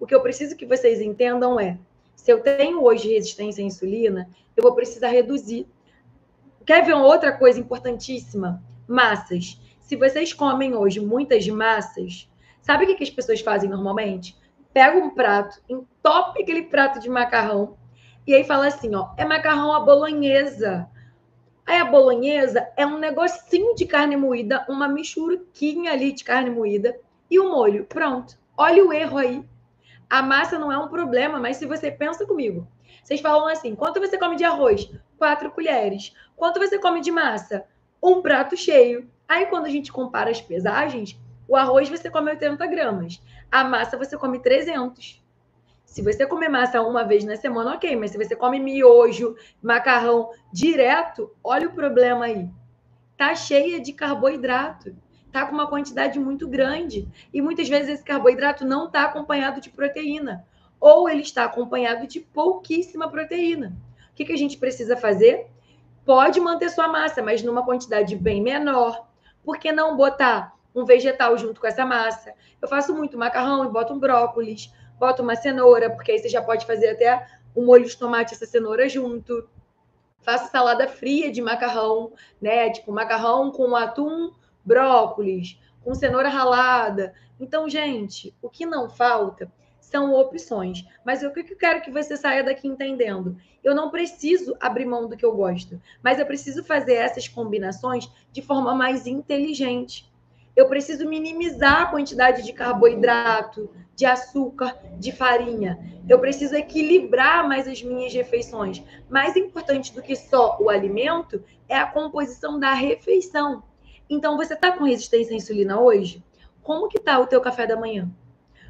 O que eu preciso que vocês entendam é, se eu tenho hoje resistência à insulina, eu vou precisar reduzir. Quer ver uma outra coisa importantíssima? Massas. Se vocês comem hoje muitas massas, sabe o que as pessoas fazem normalmente? Pega um prato, entope aquele prato de macarrão e aí fala assim, ó, é macarrão à bolonhesa. Aí a bolonhesa é um negocinho de carne moída, uma michuruquinha ali de carne moída e o molho. Pronto. Olha o erro aí. A massa não é um problema, mas se você pensa comigo, vocês falam assim, quanto você come de arroz? 4 colheres. Quanto você come de massa? Um prato cheio. Aí quando a gente compara as pesagens, o arroz você come 80 gramas, a massa você come 300. Se você comer massa uma vez na semana, ok, mas se você come miojo, macarrão direto, olha o problema aí. Tá cheia de carboidrato, tá com uma quantidade muito grande. E muitas vezes esse carboidrato não está acompanhado de proteína, ou ele está acompanhado de pouquíssima proteína. O que a gente precisa fazer? Pode manter sua massa, mas numa quantidade bem menor. Por que não botar um vegetal junto com essa massa? Eu faço muito macarrão e boto um brócolis, boto uma cenoura, porque aí você já pode fazer até um molho de tomate e essa cenoura junto. Faço salada fria de macarrão, né? Tipo, macarrão com atum, brócolis, com cenoura ralada. Então, gente, o que não falta são opções. Mas o que eu quero que você saia daqui entendendo? Eu não preciso abrir mão do que eu gosto, mas eu preciso fazer essas combinações de forma mais inteligente. Eu preciso minimizar a quantidade de carboidrato, de açúcar, de farinha. Eu preciso equilibrar mais as minhas refeições. Mais importante do que só o alimento é a composição da refeição. Então, você está com resistência à insulina hoje? Como que está o teu café da manhã?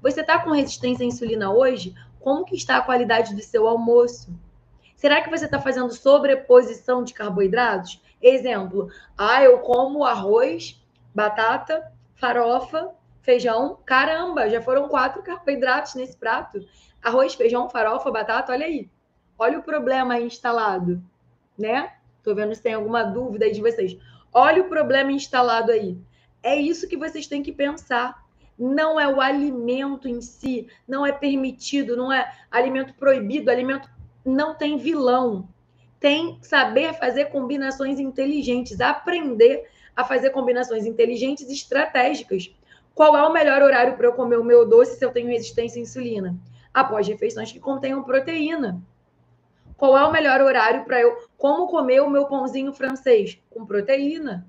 Você está com resistência à insulina hoje? Como que está a qualidade do seu almoço? Será que você está fazendo sobreposição de carboidratos? Exemplo, eu como arroz, batata, farofa, feijão. Caramba, já foram 4 carboidratos nesse prato. Arroz, feijão, farofa, batata, olha aí. Olha o problema aí instalado, né? Tô vendo se tem alguma dúvida aí de vocês. Olha o problema instalado aí. É isso que vocês têm que pensar. Não é o alimento em si, não é permitido, não é alimento proibido, alimento não tem vilão. Tem saber fazer combinações inteligentes, aprender a fazer combinações inteligentes e estratégicas. Qual é o melhor horário para eu comer o meu doce se eu tenho resistência à insulina? Após refeições que contenham proteína. Qual é o melhor horário para eu como comer o meu pãozinho francês? Com proteína.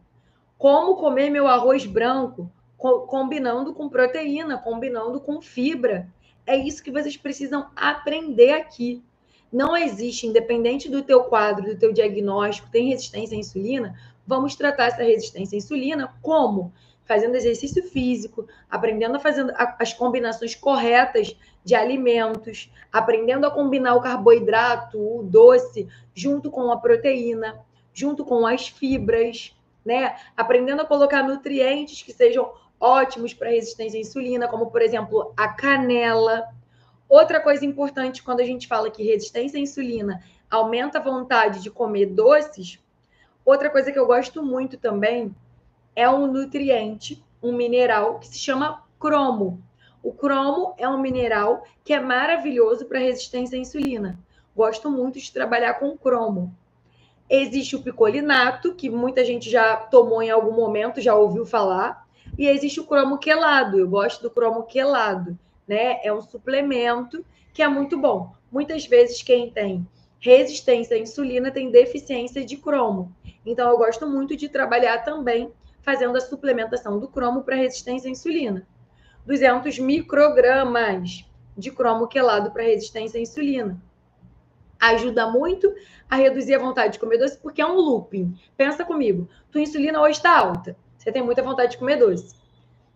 Como comer meu arroz branco? Combinando com proteína, combinando com fibra. É isso que vocês precisam aprender aqui. Não existe, independente do teu quadro, do teu diagnóstico, tem resistência à insulina, vamos tratar essa resistência à insulina como? Fazendo exercício físico, aprendendo a fazer as combinações corretas de alimentos, aprendendo a combinar o carboidrato, o doce, junto com a proteína, junto com as fibras, né? Aprendendo a colocar nutrientes que sejam ótimos para resistência à insulina, como, por exemplo, a canela. Outra coisa importante quando a gente fala que resistência à insulina aumenta a vontade de comer doces, outra coisa que eu gosto muito também é um nutriente, um mineral que se chama cromo. O cromo é um mineral que é maravilhoso para resistência à insulina. Gosto muito de trabalhar com cromo. Existe o picolinato, que muita gente já tomou em algum momento, já ouviu falar, e existe o cromo quelado. Eu gosto do cromo quelado, né? É um suplemento que é muito bom. Muitas vezes quem tem resistência à insulina tem deficiência de cromo. Então eu gosto muito de trabalhar também fazendo a suplementação do cromo para resistência à insulina. 200 microgramas de cromo quelado para resistência à insulina. Ajuda muito a reduzir a vontade de comer doce, porque é um looping. Pensa comigo, tua insulina hoje está alta, você tem muita vontade de comer doce.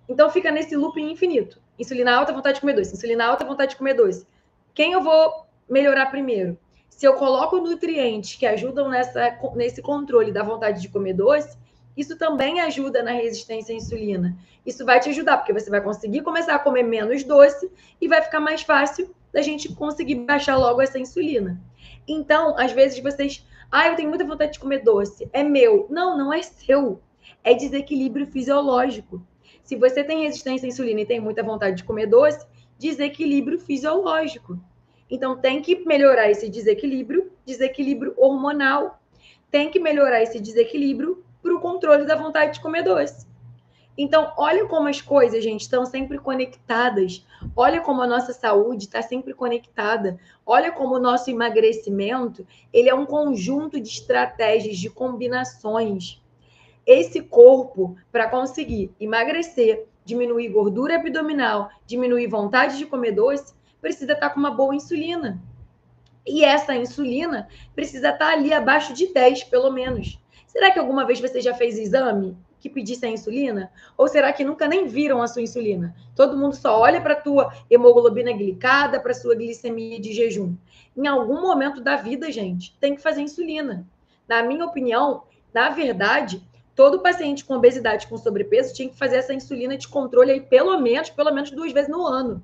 Então fica nesse looping infinito. Insulina alta, vontade de comer doce. Insulina alta, vontade de comer doce. Quem eu vou melhorar primeiro? Se eu coloco nutrientes que ajudam nesse controle da vontade de comer doce, isso também ajuda na resistência à insulina. Isso vai te ajudar, porque você vai conseguir começar a comer menos doce e vai ficar mais fácil da gente conseguir baixar logo essa insulina. Então, às vezes vocês... eu tenho muita vontade de comer doce. É meu. Não, não é seu. É desequilíbrio fisiológico. Se você tem resistência à insulina e tem muita vontade de comer doce, desequilíbrio fisiológico. Então, tem que melhorar esse desequilíbrio hormonal. Tem que melhorar esse desequilíbrio para o controle da vontade de comer doce. Então, olha como as coisas, gente, estão sempre conectadas. Olha como a nossa saúde está sempre conectada. Olha como o nosso emagrecimento, ele é um conjunto de estratégias, de combinações. Esse corpo, para conseguir emagrecer, diminuir gordura abdominal, diminuir vontade de comer doce, precisa estar com uma boa insulina. E essa insulina precisa estar ali abaixo de 10, pelo menos. Será que alguma vez você já fez exame que pedisse a insulina? Ou será que nunca nem viram a sua insulina? Todo mundo só olha para a tua hemoglobina glicada, para a sua glicemia de jejum. Em algum momento da vida, gente, tem que fazer insulina. Na minha opinião, na verdade, todo paciente com obesidade, com sobrepeso, tinha que fazer essa insulina de controle aí pelo menos 2 vezes no ano,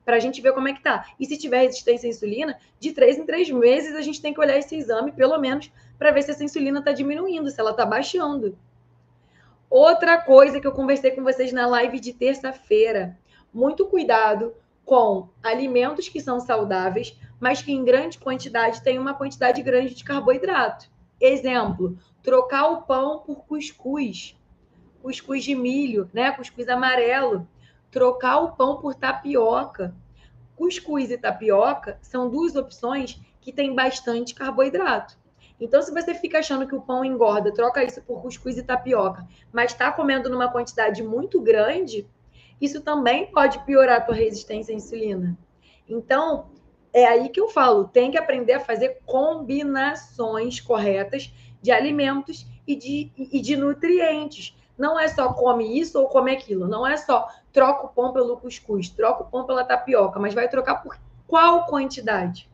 para a gente ver como é que tá. E se tiver resistência à insulina, de 3 em 3 meses a gente tem que olhar esse exame, pelo menos, para ver se essa insulina está diminuindo, se ela está baixando. Outra coisa que eu conversei com vocês na live de terça-feira, muito cuidado com alimentos que são saudáveis, mas que em grande quantidade têm uma quantidade grande de carboidrato. Exemplo, trocar o pão por cuscuz de milho, né? Cuscuz amarelo. Trocar o pão por tapioca. Cuscuz e tapioca são duas opções que têm bastante carboidrato. Então, se você fica achando que o pão engorda, troca isso por cuscuz e tapioca, mas está comendo numa quantidade muito grande, isso também pode piorar a tua resistência à insulina. Então, é aí que eu falo, tem que aprender a fazer combinações corretas de alimentos e de nutrientes. Não é só come isso ou come aquilo. Não é só troca o pão pelo cuscuz, troca o pão pela tapioca, mas vai trocar por qual quantidade?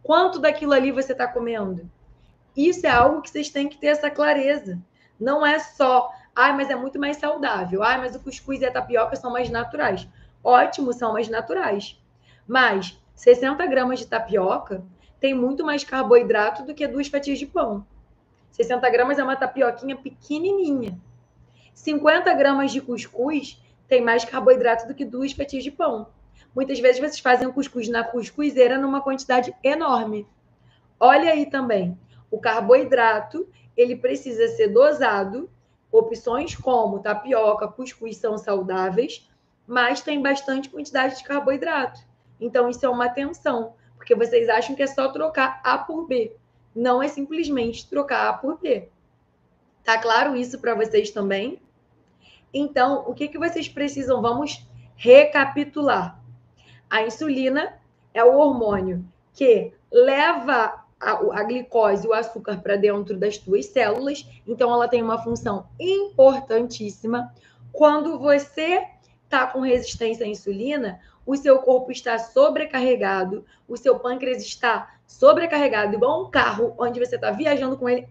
Quanto daquilo ali você está comendo? Isso é algo que vocês têm que ter essa clareza. Não é só, mas é muito mais saudável. Mas o cuscuz e a tapioca são mais naturais. Ótimo, são mais naturais. Mas 60 gramas de tapioca tem muito mais carboidrato do que 2 fatias de pão. 60 gramas é uma tapioquinha pequenininha. 50 gramas de cuscuz tem mais carboidrato do que 2 fatias de pão. Muitas vezes vocês fazem o cuscuz na cuscuzeira numa quantidade enorme. Olha aí também, o carboidrato, ele precisa ser dosado. Opções como tapioca, cuscuz são saudáveis, mas tem bastante quantidade de carboidrato. Então, isso é uma atenção, porque vocês acham que é só trocar A por B. Não é simplesmente trocar A por B. Tá claro isso para vocês também? Então, o que vocês precisam? Vamos recapitular. A insulina é o hormônio que leva a glicose, o açúcar para dentro das tuas células. Então, ela tem uma função importantíssima. Quando você está com resistência à insulina, o seu corpo está sobrecarregado, o seu pâncreas está sobrecarregado, igual um carro onde você está viajando com ele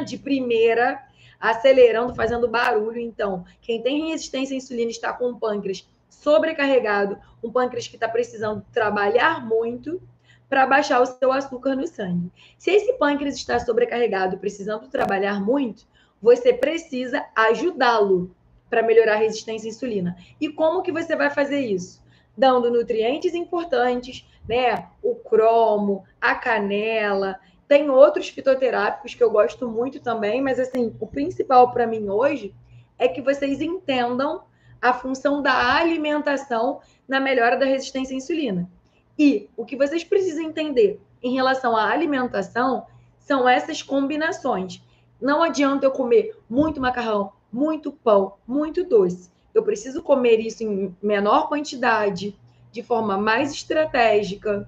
de primeira, acelerando, fazendo barulho. Então, quem tem resistência à insulina está com o pâncreas sobrecarregado, um pâncreas que está precisando trabalhar muito para baixar o seu açúcar no sangue. Se esse pâncreas está sobrecarregado, precisando trabalhar muito, você precisa ajudá-lo para melhorar a resistência à insulina. E como que você vai fazer isso? Dando nutrientes importantes, né? O cromo, a canela, tem outros fitoterápicos que eu gosto muito também, mas assim, o principal para mim hoje é que vocês entendam a função da alimentação na melhora da resistência à insulina. E o que vocês precisam entender em relação à alimentação são essas combinações. Não adianta eu comer muito macarrão, muito pão, muito doce. Eu preciso comer isso em menor quantidade, de forma mais estratégica.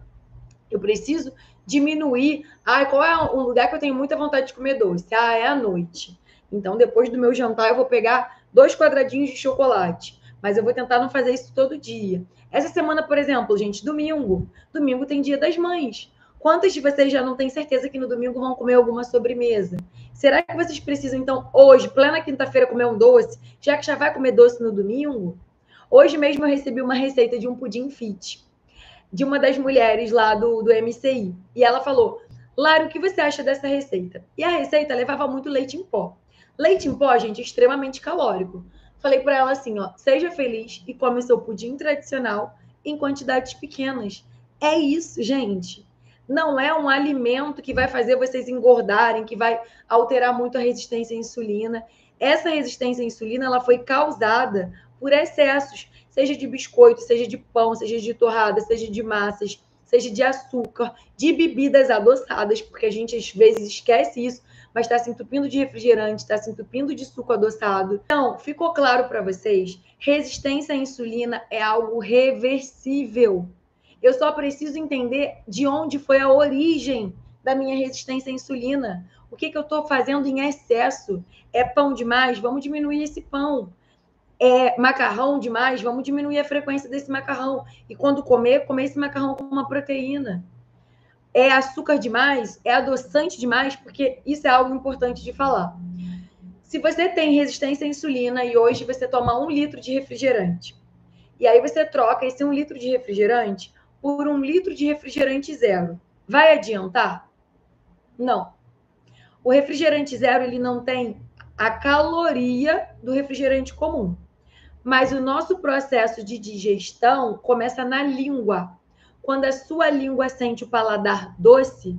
Eu preciso diminuir. Qual é um lugar que eu tenho muita vontade de comer doce? É à noite. Então, depois do meu jantar, eu vou pegar 2 quadradinhos de chocolate. Mas eu vou tentar não fazer isso todo dia. Essa semana, por exemplo, gente, domingo. Domingo tem Dia das Mães. Quantas de vocês já não têm certeza que no domingo vão comer alguma sobremesa? Será que vocês precisam, então, hoje, plena quinta-feira, comer um doce, já que já vai comer doce no domingo? Hoje mesmo eu recebi uma receita de um pudim fit, de uma das mulheres lá do MCI. E ela falou, Lara, o que você acha dessa receita? E a receita levava muito leite em pó. Leite em pó, gente, é extremamente calórico. Falei para ela assim, seja feliz e come seu pudim tradicional em quantidades pequenas. É isso, gente. Não é um alimento que vai fazer vocês engordarem, que vai alterar muito a resistência à insulina. Essa resistência à insulina, ela foi causada por excessos, seja de biscoito, seja de pão, seja de torrada, seja de massas, seja de açúcar, de bebidas adoçadas, porque a gente às vezes esquece isso, mas está se entupindo de refrigerante, está se entupindo de suco adoçado. Então, ficou claro para vocês? Resistência à insulina é algo reversível. Eu só preciso entender de onde foi a origem da minha resistência à insulina. O que eu estou fazendo em excesso? É pão demais? Vamos diminuir esse pão. É macarrão demais? Vamos diminuir a frequência desse macarrão. E quando comer esse macarrão com uma proteína. É açúcar demais? É adoçante demais? Porque isso é algo importante de falar. Se você tem resistência à insulina e hoje você toma 1 litro de refrigerante, e aí você troca esse 1 litro de refrigerante por 1 litro de refrigerante zero, vai adiantar? Não. O refrigerante zero, ele não tem a caloria do refrigerante comum. Mas o nosso processo de digestão começa na língua. Quando a sua língua sente o paladar doce,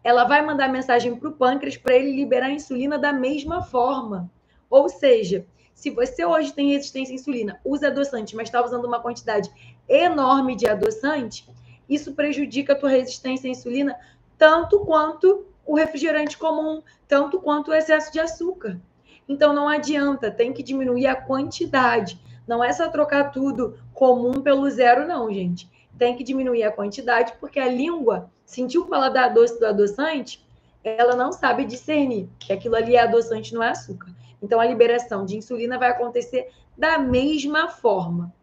ela vai mandar mensagem para o pâncreas para ele liberar a insulina da mesma forma. Ou seja, se você hoje tem resistência à insulina, usa adoçante, mas está usando uma quantidade enorme de adoçante, isso prejudica a tua resistência à insulina tanto quanto o refrigerante comum, tanto quanto o excesso de açúcar. Então não adianta, tem que diminuir a quantidade. Não é só trocar tudo comum pelo zero, não, gente. Tem que diminuir a quantidade, porque a língua sentiu o paladar doce do adoçante, ela não sabe discernir que aquilo ali é adoçante, não é açúcar. Então, a liberação de insulina vai acontecer da mesma forma.